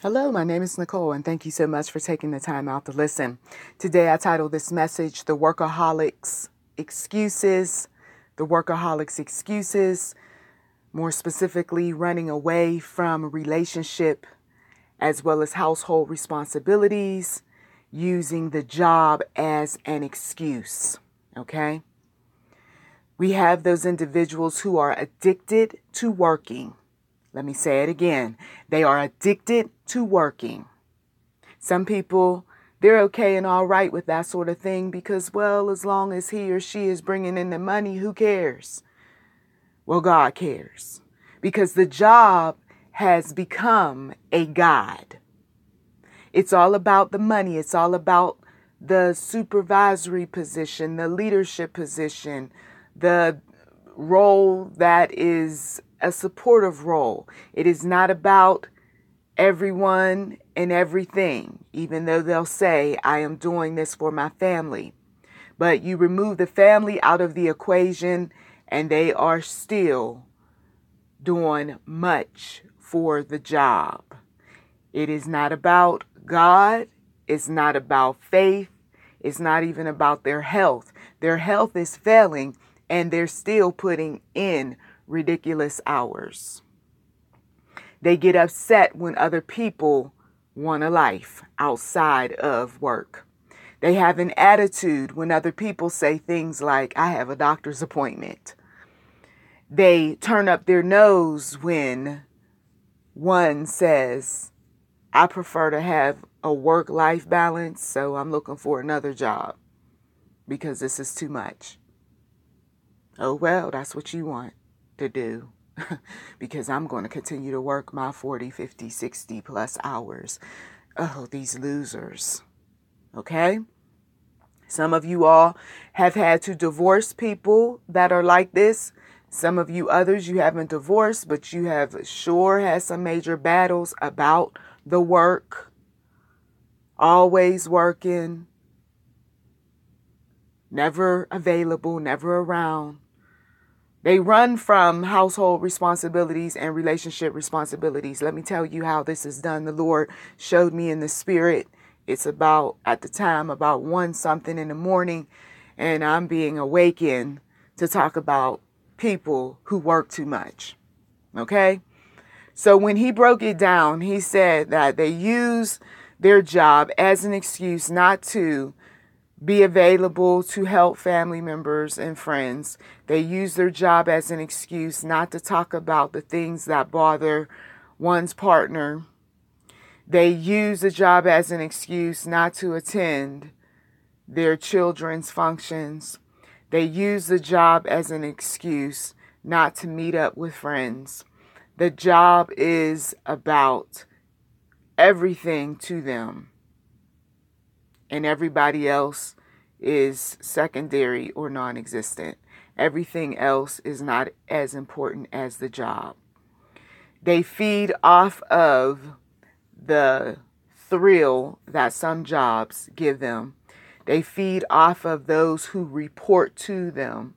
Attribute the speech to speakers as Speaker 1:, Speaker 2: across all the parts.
Speaker 1: Hello, my name is Nicole, and thank you so much for taking the time out to listen. Today, I titled this message, The Workaholics Excuses. The Workaholics Excuses, more specifically, running away from a relationship as well as household responsibilities, using the job as an excuse. Okay? We have those individuals who are addicted to working. Let me say it again. They are addicted to working. Some people, they're okay and all right with that sort of thing because, well, as long as he or she is bringing in the money, who cares? Well, God cares because the job has become a god. It's all about the money. It's all about the supervisory position, the leadership position, the role that is a supportive role. It is not about everyone and everything, even though they'll say, I am doing this for my family. But you remove the family out of the equation and they are still doing much for the job. It is not about God. It's not about faith. It's not even about their health. Their health is failing and they're still putting in ridiculous hours. They get upset when other people want a life outside of work. They have an attitude when other people say things like, I have a doctor's appointment. They turn up their nose when one says, I prefer to have a work-life balance, so I'm looking for another job because this is too much. Oh, well, that's what you want to do because I'm going to continue to work my 40, 50, 60 plus hours. Oh, these losers. Okay? Some of you all have had to divorce people that are like this. Some of you others you haven't divorced, but you have sure had some major battles about the work. Always working. Never available, never around. They run from household responsibilities and relationship responsibilities. Let me tell you how this is done. The Lord showed me in the spirit. It's about, at the time, about 1 something in the morning. And I'm being awakened to talk about people who work too much. Okay? So when he broke it down, he said that they use their job as an excuse not to be available to help family members and friends. They use their job as an excuse not to talk about the things that bother one's partner. They use the job as an excuse not to attend their children's functions. They use the job as an excuse not to meet up with friends. The job is about everything to them. And everybody else is secondary or non-existent. Everything else is not as important as the job. They feed off of the thrill that some jobs give them. They feed off of those who report to them.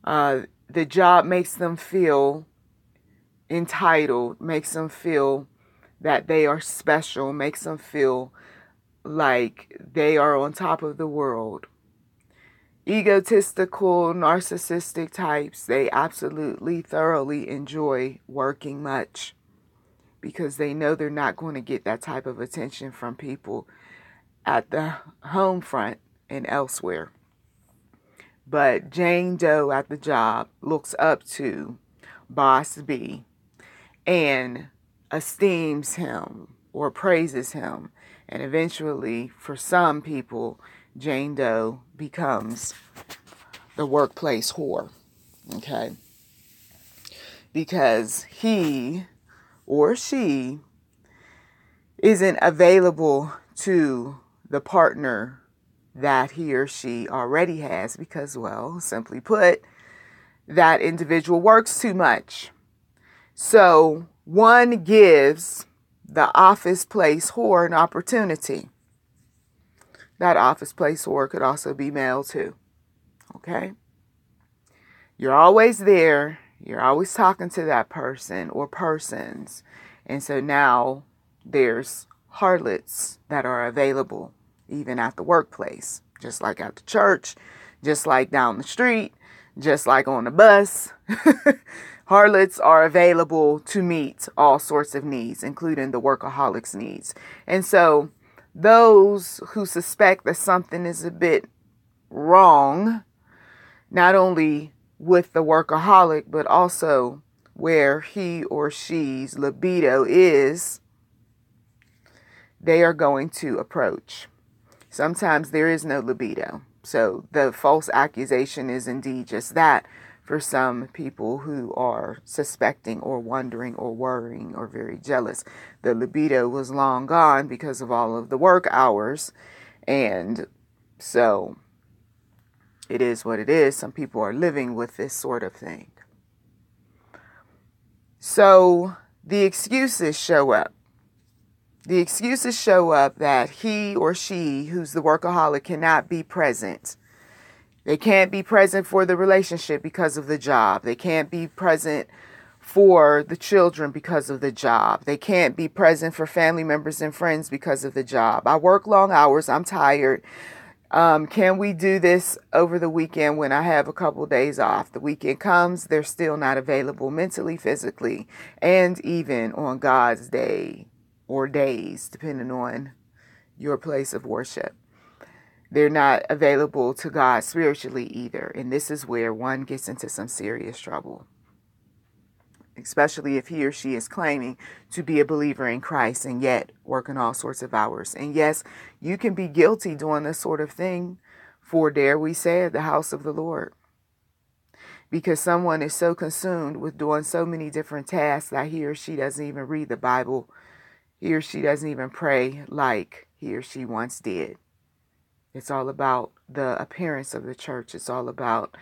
Speaker 1: The job makes them feel entitled, makes them feel that they are special, makes them feel like they are on top of the world. Egotistical, narcissistic types, they absolutely thoroughly enjoy working much because they know they're not going to get that type of attention from people at the home front and elsewhere. But Jane Doe at the job looks up to Boss B and esteems him or praises him. And eventually, for some people, Jane Doe becomes the workplace whore. Okay? Because he or she isn't available to the partner that he or she already has because, well, simply put, that individual works too much. So one gives the office place whore an opportunity. That office place whore could also be male too. Okay? You're always there. You're always talking to that person or persons. And so now there's harlots that are available even at the workplace, just like at the church, just like down the street, just like on the bus. Harlots are available to meet all sorts of needs, including the workaholics' needs. And so those who suspect that something is a bit wrong, not only with the workaholic, but also where he or she's libido is, they are going to approach. Sometimes there is no libido. So the false accusation is indeed just that for some people who are suspecting or wondering or worrying or very jealous. The libido was long gone because of all of the work hours. And so it is what it is. Some people are living with this sort of thing. So the excuses show up. The excuses show up that he or she, who's the workaholic, cannot be present. They can't be present for the relationship because of the job. They can't be present for the children because of the job. They can't be present for family members and friends because of the job. I work long hours. I'm tired. Can we do this over the weekend when I have a couple days off? The weekend comes, they're still not available mentally, physically, and even on God's day or days, depending on your place of worship. They're not available to God spiritually either. And this is where one gets into some serious trouble, especially if he or she is claiming to be a believer in Christ and yet working all sorts of hours. And yes, you can be guilty doing this sort of thing for, dare we say it, the house of the Lord. Because someone is so consumed with doing so many different tasks that he or she doesn't even read the Bible. He or she doesn't even pray like he or she once did. It's all about the appearance of the church. It's all about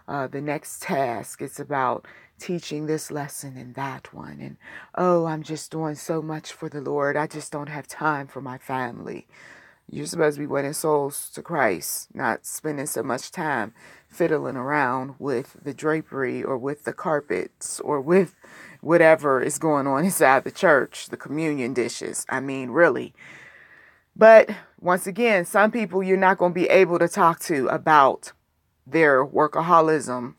Speaker 1: the next task. It's about teaching this lesson and that one. And, oh, I'm just doing so much for the Lord. I just don't have time for my family. You're supposed to be winning souls to Christ, not spending so much time fiddling around with the drapery or with the carpets or with whatever is going on inside the church, the communion dishes. I mean, really. But once again, some people you're not going to be able to talk to about their workaholism.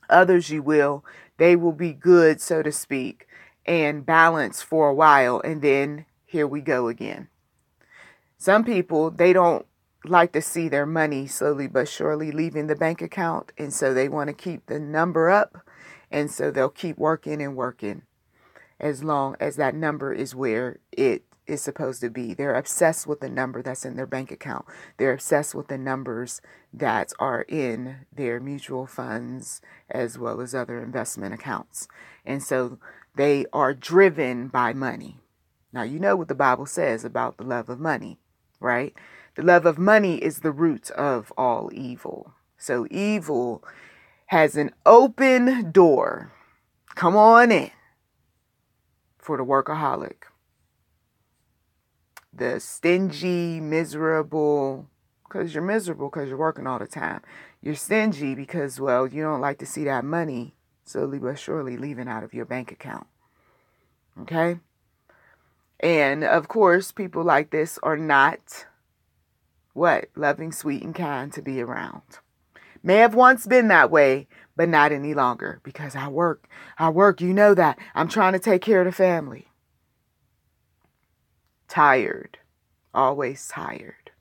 Speaker 1: Others you will. They will be good, so to speak, and balanced for a while. And then here we go again. Some people, they don't like to see their money slowly but surely leaving the bank account. And so they want to keep the number up. And so they'll keep working and working as long as that number is where it is supposed to be. They're obsessed with the number that's in their bank account. They're obsessed with the numbers that are in their mutual funds as well as other investment accounts. And so they are driven by money. Now, you know what the Bible says about the love of money, right? The love of money is the root of all evil. So evil has an open door. Come on in for the workaholic. The stingy, miserable, because you're miserable because you're working all the time. You're stingy because, well, you don't like to see that money slowly but surely leaving out of your bank account. Okay? And, of course, people like this are not, loving, sweet, and kind to be around. May have once been that way, but not any longer because I work, you know that. I'm trying to take care of the family. Tired, always tired,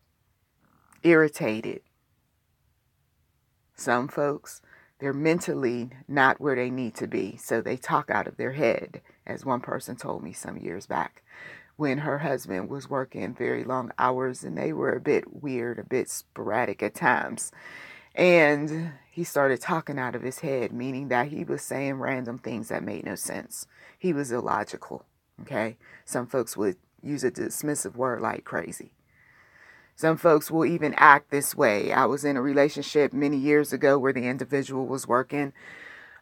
Speaker 1: irritated. Some folks, they're mentally not where they need to be, so they talk out of their head, as one person told me some years back when her husband was working very long hours and they were a bit weird, a bit sporadic at times. And he started talking out of his head, meaning that he was saying random things that made no sense. He was illogical, okay? Some folks would use a dismissive word like crazy. Some folks will even act this way. I was in a relationship many years ago where the individual was working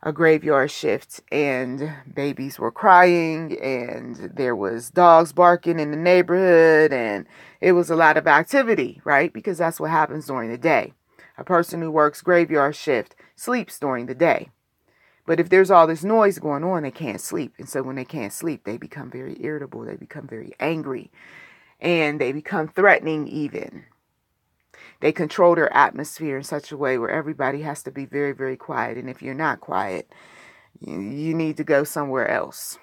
Speaker 1: a graveyard shift and babies were crying and there was dogs barking in the neighborhood and it was a lot of activity, right? Because that's what happens during the day. A person who works graveyard shift sleeps during the day. But if there's all this noise going on, they can't sleep. And so when they can't sleep, they become very irritable. They become very angry. And they become threatening even. They control their atmosphere in such a way where everybody has to be very, very quiet. And if you're not quiet, you need to go somewhere else.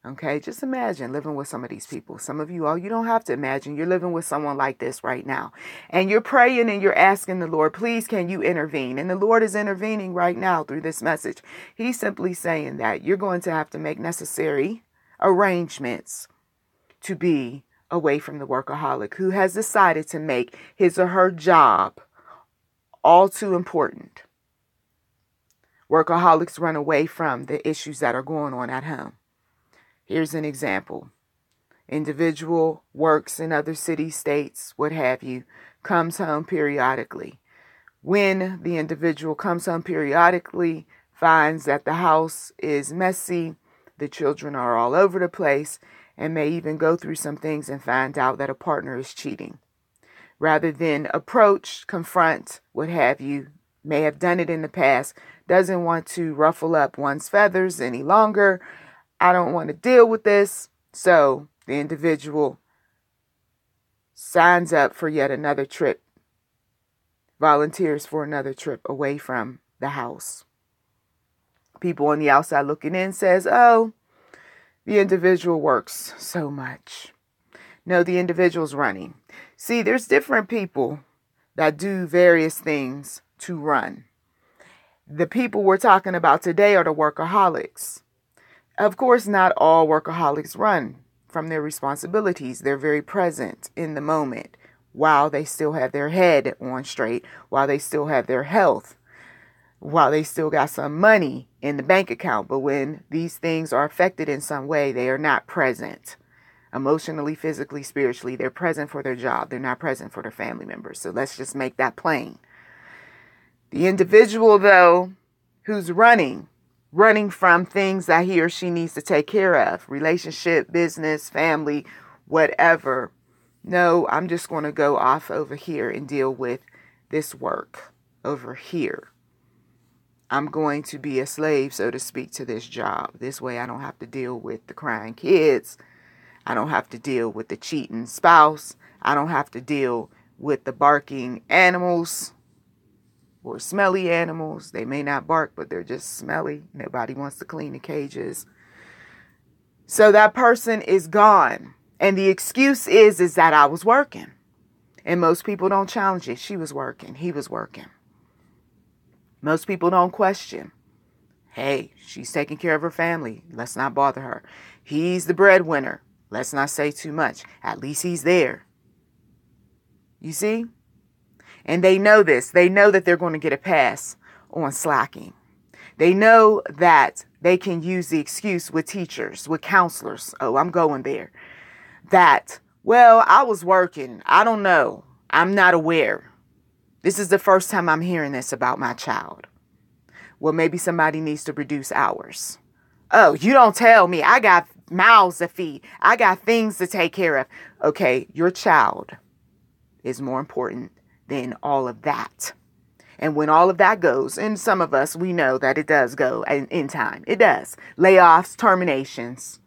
Speaker 1: Okay, just imagine living with some of these people. Some of you, you don't have to imagine. You're living with someone like this right now. And you're praying and you're asking the Lord, please, can you intervene? And the Lord is intervening right now through this message. He's simply saying that you're going to have to make necessary arrangements to be away from the workaholic who has decided to make his or her job all too important. Workaholics run away from the issues that are going on at home. Here's an example. Individual works in other cities, states, what have you, comes home periodically. When the individual comes home periodically, finds that the house is messy, the children are all over the place, and may even go through some things and find out that a partner is cheating. Rather than approach, confront, what have you, may have done it in the past, doesn't want to ruffle up one's feathers any longer. I don't want to deal with this. So the individual signs up for yet another trip, volunteers for another trip away from the house. People on the outside looking in says, oh, the individual works so much. No, the individual's running. See, there's different people that do various things to run. The people we're talking about today are the workaholics. Of course, not all workaholics run from their responsibilities. They're very present in the moment while they still have their head on straight, while they still have their health, while they still got some money in the bank account. But when these things are affected in some way, they are not present. Emotionally, physically, spiritually, they're present for their job. They're not present for their family members. So let's just make that plain. The individual, though, who's running from things that he or she needs to take care of, relationship, business, family, whatever. No, I'm just going to go off over here and deal with this work over here. I'm going to be a slave, so to speak, to this job. This way I don't have to deal with the crying kids. I don't have to deal with the cheating spouse. I don't have to deal with the barking animals. Or smelly animals. They may not bark, but they're just smelly. Nobody wants to clean the cages. So that person is gone. And the excuse is that I was working. And most people don't challenge it. She was working. He was working. Most people don't question. Hey, she's taking care of her family. Let's not bother her. He's the breadwinner. Let's not say too much. At least he's there. You see? And they know this. They know that they're going to get a pass on slacking. They know that they can use the excuse with teachers, with counselors. Oh, I'm going there. That, well, I was working. I don't know. I'm not aware. This is the first time I'm hearing this about my child. Well, maybe somebody needs to reduce hours. Oh, you don't tell me. I got mouths to feed. I got things to take care of. Okay, your child is more important than all of that. And when all of that goes, and some of us, we know that it does go in time. It does. Layoffs, terminations.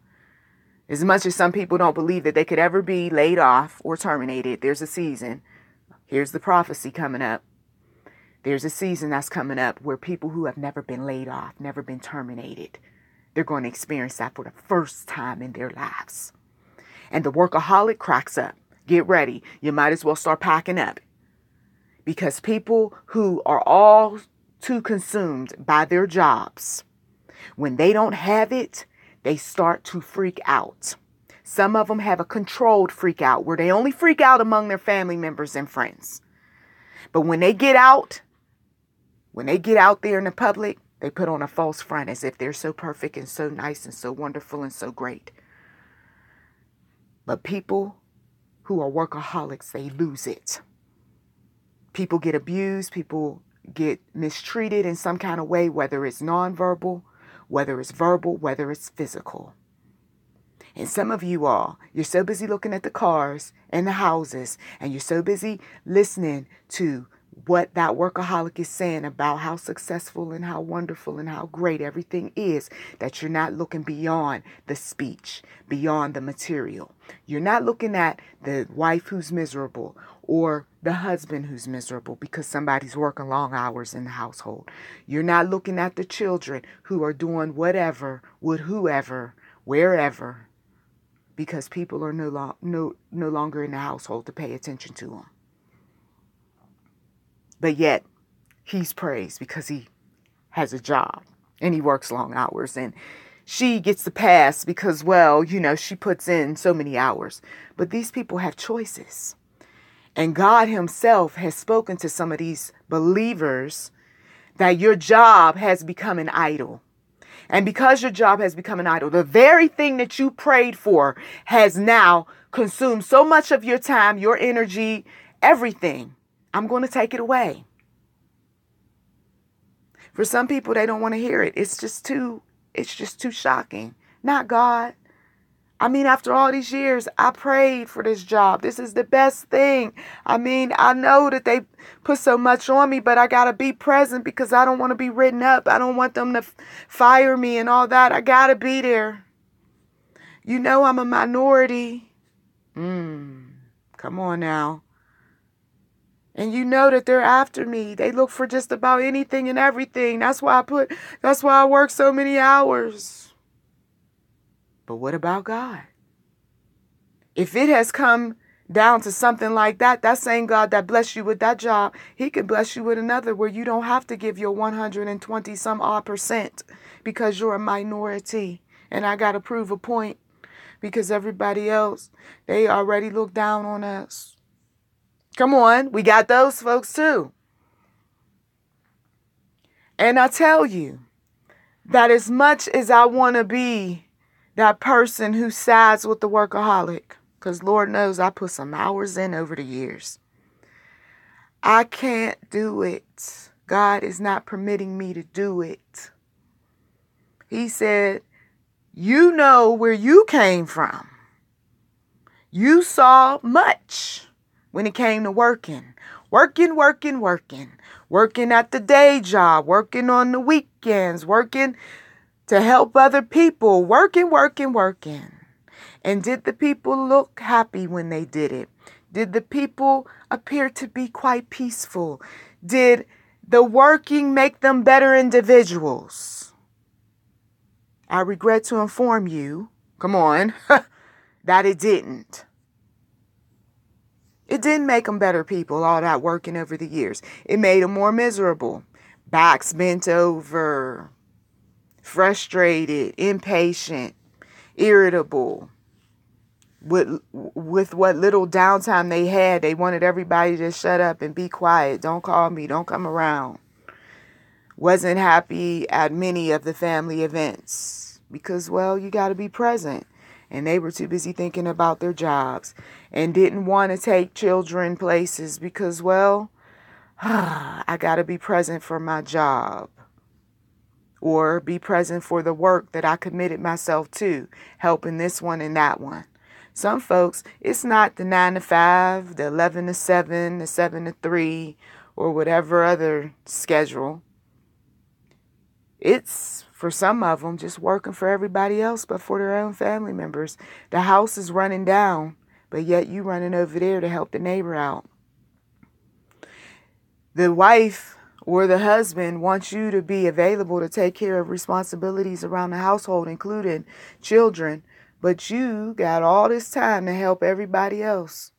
Speaker 1: As much as some people don't believe that they could ever be laid off or terminated, there's a season. Here's the prophecy coming up. There's a season that's coming up where people who have never been laid off, never been terminated, they're going to experience that for the first time in their lives. And the workaholic cracks up. Get ready. You might as well start packing up. Because people who are all too consumed by their jobs, when they don't have it, they start to freak out. Some of them have a controlled freak out where they only freak out among their family members and friends. But when they get out there in the public, they put on a false front as if they're so perfect and so nice and so wonderful and so great. But people who are workaholics, they lose it. People get abused, people get mistreated in some kind of way, whether it's nonverbal, whether it's verbal, whether it's physical. And some of you all, you're so busy looking at the cars and the houses, and you're so busy listening to what that workaholic is saying about how successful and how wonderful and how great everything is, that you're not looking beyond the speech, beyond the material. You're not looking at the wife who's miserable or the husband who's miserable because somebody's working long hours in the household. You're not looking at the children who are doing whatever, with whoever, wherever, because people are no longer in the household to pay attention to them. But yet, he's praised because he has a job and he works long hours. And she gets the pass because, well, she puts in so many hours. But these people have choices. And God himself has spoken to some of these believers that your job has become an idol. And because your job has become an idol, the very thing that you prayed for has now consumed so much of your time, your energy, everything. I'm going to take it away. For some people, they don't want to hear it. It's just too shocking. Not God. I mean, after all these years, I prayed for this job. This is the best thing. I mean, I know that they put so much on me, but I got to be present because I don't want to be written up. I don't want them to fire me and all that. I got to be there. I'm a minority. Come on now. And that they're after me. They look for just about anything and everything. That's why I work so many hours. But what about God? If it has come down to something like that, that same God that blessed you with that job, he could bless you with another where you don't have to give your 120 some odd percent because you're a minority. And I got to prove a point because everybody else, they already look down on us. Come on, we got those folks too. And I tell you that as much as I want to be that person who sides with the workaholic, because Lord knows I put some hours in over the years, I can't do it. God is not permitting me to do it. He said, you know where you came from. You saw much. When it came to working at the day job, working on the weekends, working to help other people, working. And did the people look happy when they did it? Did the people appear to be quite peaceful? Did the working make them better individuals? I regret to inform you, come on, that it didn't. It didn't make them better people, all that working over the years. It made them more miserable. Backs bent over, frustrated, impatient, irritable. With what little downtime they had, they wanted everybody to shut up and be quiet. Don't call me. Don't come around. Wasn't happy at many of the family events because, well, you got to be present. And they were too busy thinking about their jobs and didn't want to take children places because, well, I got to be present for my job or be present for the work that I committed myself to, helping this one and that one. Some folks, it's not the 9 to 5, the 11 to 7, the 7 to 3, or whatever other schedule. It's, for some of them, just working for everybody else, but for their own family members. The house is running down, but yet you running over there to help the neighbor out. The wife or the husband wants you to be available to take care of responsibilities around the household, including children, but you got all this time to help everybody else,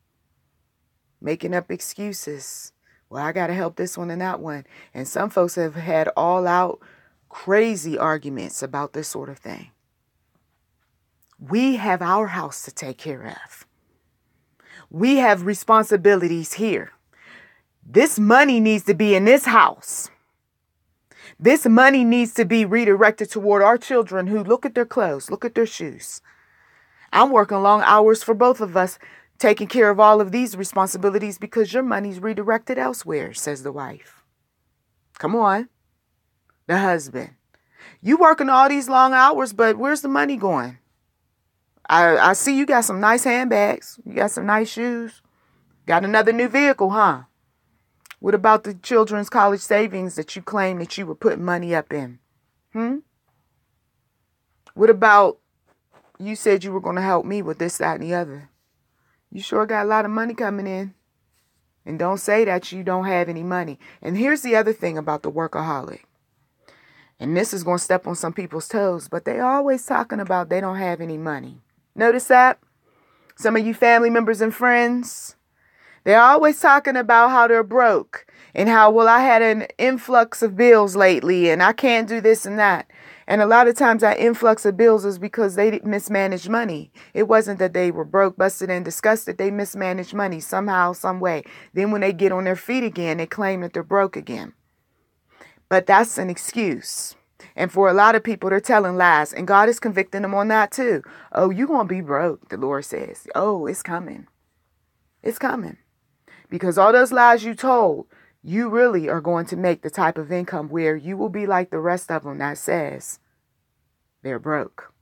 Speaker 1: making up excuses. Well, I got to help this one and that one. And some folks have had all out crazy arguments about this sort of thing. We have our house to take care of. We have responsibilities here. This money needs to be in this house. This money needs to be redirected toward our children who look at their clothes, look at their shoes. I'm working long hours for both of us, taking care of all of these responsibilities because your money's redirected elsewhere, says the wife. Come on. The husband. You working all these long hours, but where's the money going? I see you got some nice handbags. You got some nice shoes. Got another new vehicle, huh? What about the children's college savings that you claim that you were putting money up in? What about you said you were going to help me with this, that, and the other? You sure got a lot of money coming in. And don't say that you don't have any money. And here's the other thing about the workaholic. And this is going to step on some people's toes, but they always talking about they don't have any money. Notice that? Some of you family members and friends, they're always talking about how they're broke and how, well, I had an influx of bills lately and I can't do this and that. And a lot of times that influx of bills is because they mismanaged money. It wasn't that they were broke, busted, and disgusted. They mismanaged money somehow, some way. Then when they get on their feet again, they claim that they're broke again. But that's an excuse. And for a lot of people, they're telling lies. And God is convicting them on that too. Oh, you're going to be broke, the Lord says. Oh, it's coming. It's coming. Because all those lies you told, you really are going to make the type of income where you will be like the rest of them that says they're broke.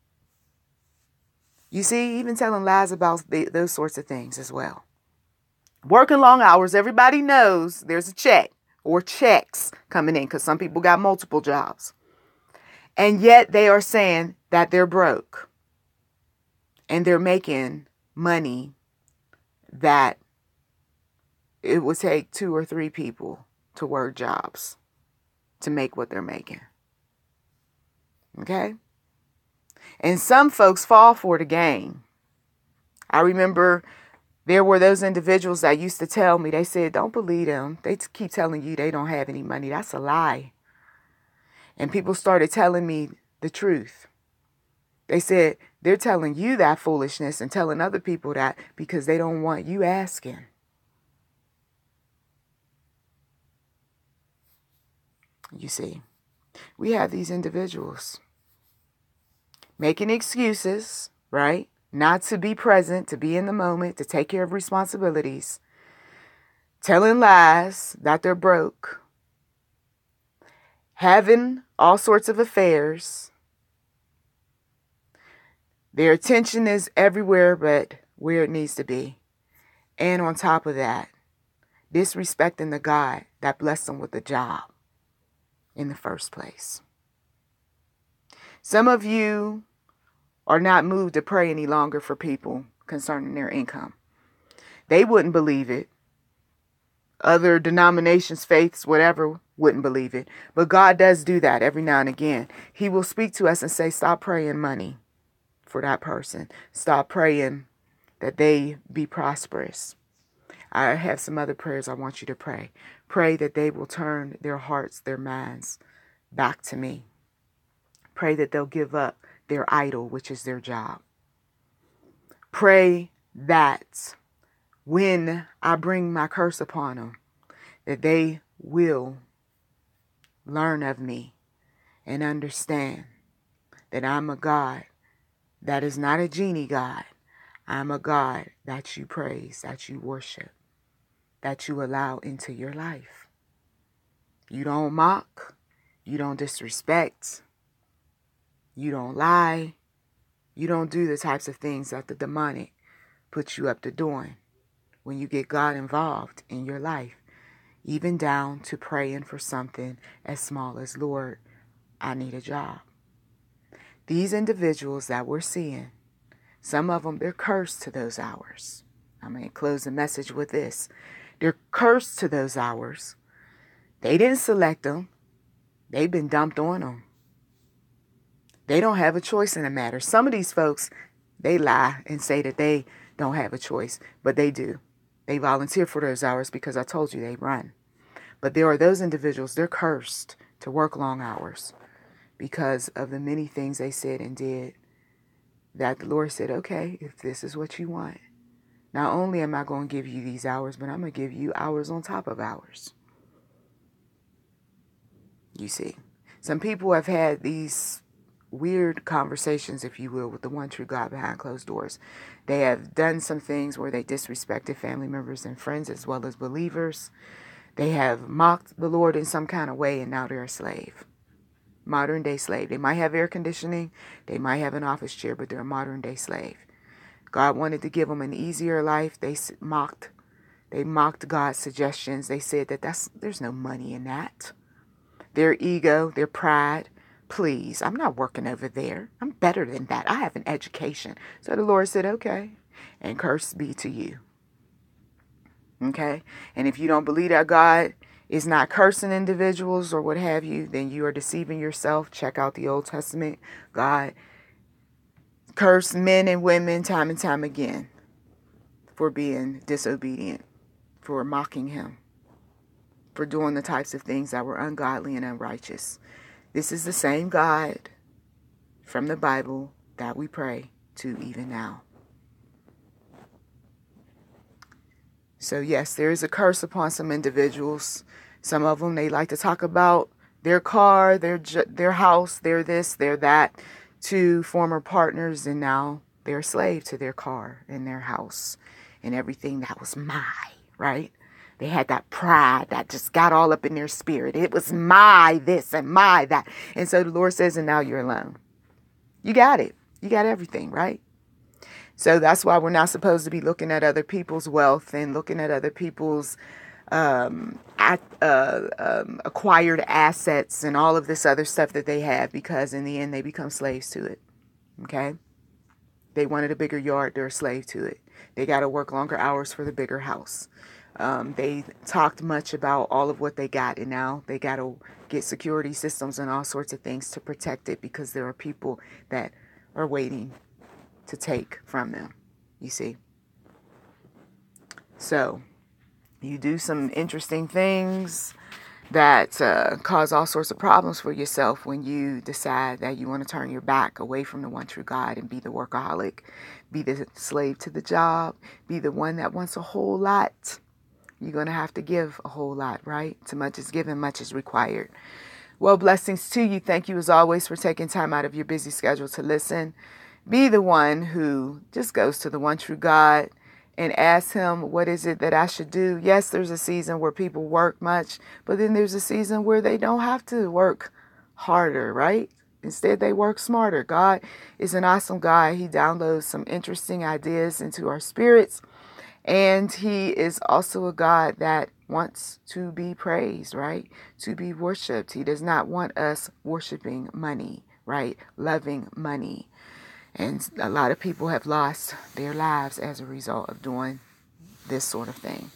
Speaker 1: You see, even telling lies about those sorts of things as well. Working long hours, everybody knows there's a check or checks coming in because some people got multiple jobs. And yet they are saying that they're broke. And they're making money that it would take 2 or 3 people to work jobs to make what they're making. Okay? And some folks fall for the game. I remember there were those individuals that used to tell me, they said, don't believe them. They keep telling you they don't have any money. That's a lie. And people started telling me the truth. They said, they're telling you that foolishness and telling other people that because they don't want you asking. You see, we have these individuals making excuses, right? Not to be present, to be in the moment, to take care of responsibilities, telling lies that they're broke, having all sorts of affairs. Their attention is everywhere but where it needs to be. And on top of that, disrespecting the God that blessed them with a job in the first place. Some of you are not moved to pray any longer for people concerning their income. They wouldn't believe it. Other denominations, faiths, whatever, wouldn't believe it. But God does do that every now and again. He will speak to us and say, stop praying money for that person. Stop praying that they be prosperous. I have some other prayers I want you to pray. Pray that they will turn their hearts, their minds back to me. Pray that they'll give up their idol, which is their job. Pray that when I bring my curse upon them, that they will learn of me and understand that I'm a God that is not a genie God. I'm a God that you praise, that you worship, that you allow into your life. You don't mock. You don't disrespect. You don't lie. You don't do the types of things that the demonic puts you up to doing when you get God involved in your life, even down to praying for something as small as, Lord, I need a job. These individuals that we're seeing, some of them, they're cursed to those hours. I'm going to close the message with this. They're cursed to those hours. They didn't select them. They've been dumped on them. They don't have a choice in the matter. Some of these folks, they lie and say that they don't have a choice, but they do. They volunteer for those hours because I told you they run. But there are those individuals, they're cursed to work long hours because of the many things they said and did that the Lord said, okay, if this is what you want, not only am I going to give you these hours, but I'm going to give you hours on top of hours. You see, some people have had these weird conversations, if you will, with the one true God behind closed doors. They have done some things where they disrespected family members and friends as well as believers. They have mocked the Lord in some kind of way, and now they're a slave. Modern day slave. They might have air conditioning. They might have an office chair, but they're a modern day slave. God wanted to give them an easier life. They mocked They mocked God's suggestions. They said that there's no money in that. Their ego, their pride. Please, I'm not working over there. I'm better than that. I have an education. So the Lord said, okay, and curse be to you. Okay? And if you don't believe that God is not cursing individuals or what have you, then you are deceiving yourself. Check out the Old Testament. God cursed men and women time and time again for being disobedient, for mocking him, for doing the types of things that were ungodly and unrighteous. This is the same God from the Bible that we pray to even now. So yes, there is a curse upon some individuals. Some of them, they like to talk about their car, their house, their this, their that, to former partners, and now they're a slave to their car and their house and everything that was my, right? They had that pride that just got all up in their spirit. It was my this and my that. And so the Lord says, and now you're alone. You got it. You got everything, right? So that's why we're not supposed to be looking at other people's wealth and looking at other people's acquired assets and all of this other stuff that they have, because in the end they become slaves to it. Okay? They wanted a bigger yard. They're a slave to it. They got to work longer hours for the bigger house. They talked much about all of what they got, and now they got to get security systems and all sorts of things to protect it, because there are people that are waiting to take from them, you see. So you do some interesting things that cause all sorts of problems for yourself when you decide that you want to turn your back away from the one true God and be the workaholic, be the slave to the job, be the one that wants a whole lot. You're going to have to give a whole lot, right? Too much is given, much is required. Well, blessings to you. Thank you as always for taking time out of your busy schedule to listen. Be the one who just goes to the one true God and asks him, what is it that I should do? Yes, there's a season where people work much, but then there's a season where they don't have to work harder, right? Instead, they work smarter. God is an awesome God. He downloads some interesting ideas into our spirits. And he is also a God that wants to be praised, right? To be worshiped. He does not want us worshiping money, right? Loving money. And a lot of people have lost their lives as a result of doing this sort of thing.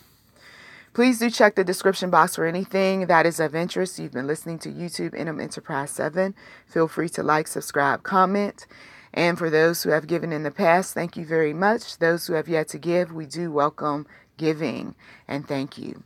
Speaker 1: Please do check the description box for anything that is of interest. You've been listening to YouTube NM Enterprise 7. Feel free to like, subscribe, comment. And for those who have given in the past, thank you very much. Those who have yet to give, we do welcome giving. And thank you.